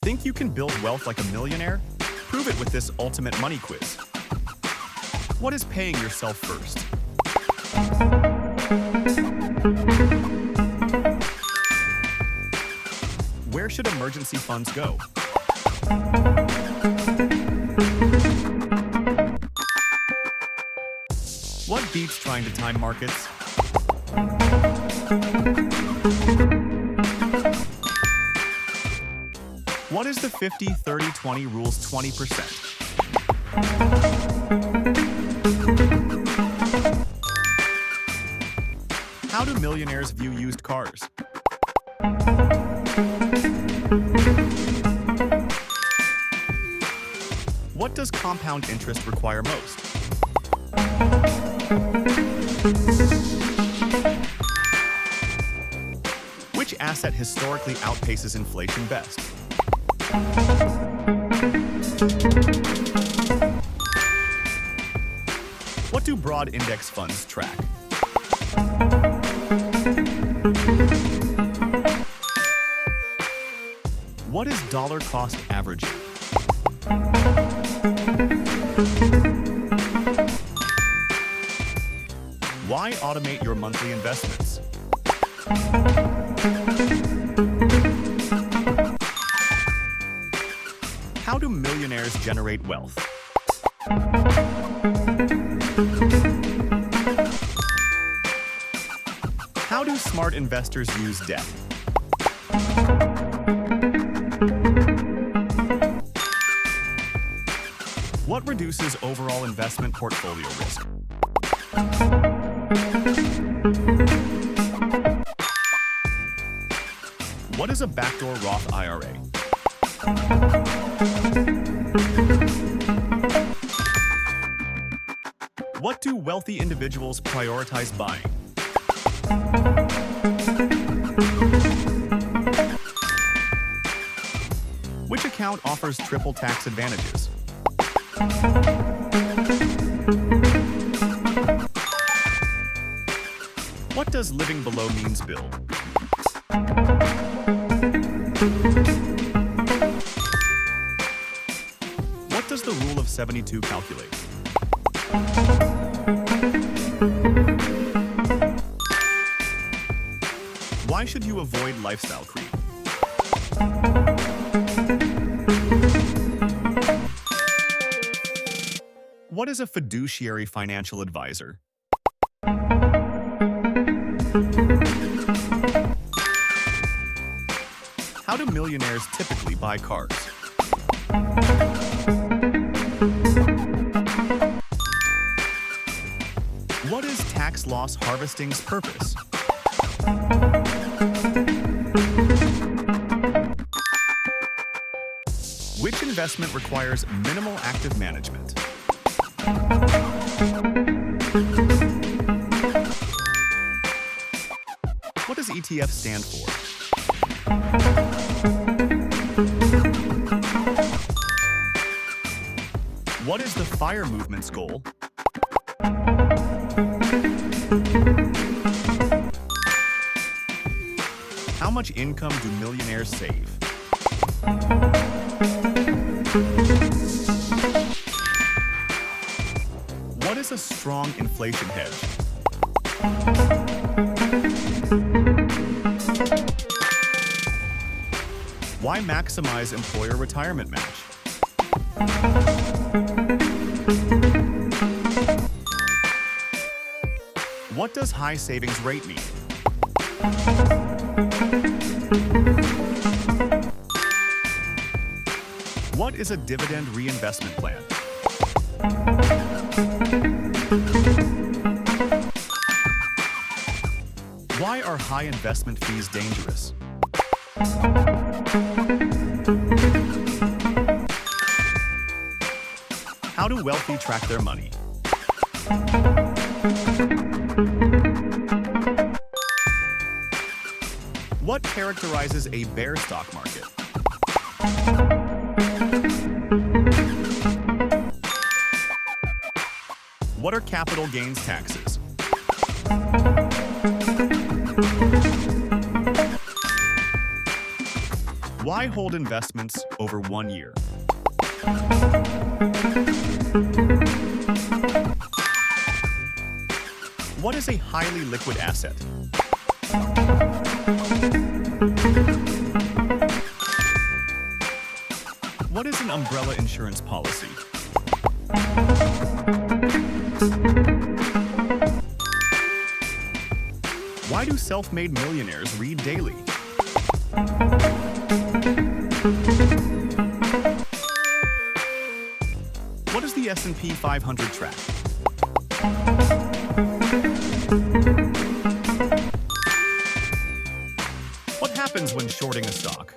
Think you can build wealth like a millionaire? Prove it with this ultimate money quiz. What is paying yourself first? Where should emergency funds go? What beats trying to time markets? What is the 50-30-20 rule's 20%? How do millionaires view used cars? What does compound interest require most? Which asset historically outpaces inflation best? What do broad index funds track? What is dollar cost averaging? Why automate your monthly investments? How do millionaires generate wealth? How do smart investors use debt? What reduces overall investment portfolio risk? What is a backdoor Roth IRA? What do wealthy individuals prioritize buying? Which account offers triple tax advantages? What does living below means build? What does the rule of 72 calculate? Why should you avoid lifestyle creep? What is a fiduciary financial advisor? How do millionaires typically buy cars? What is tax loss harvesting's purpose? Which investment requires minimal active management? What does ETF stand for? What is the FIRE movement's goal? How much income do millionaires save? What is a strong inflation hedge? Why maximize employer retirement match? What does high savings rate mean? What is a dividend reinvestment plan? Why are high investment fees dangerous? How do wealthy track their money? What characterizes a bear stock market? What are capital gains taxes? Why hold investments over 1 year? What is a highly liquid asset? What is an umbrella insurance policy? Why do self-made millionaires read daily? What is the S&P 500 track? What happens when shorting a stock?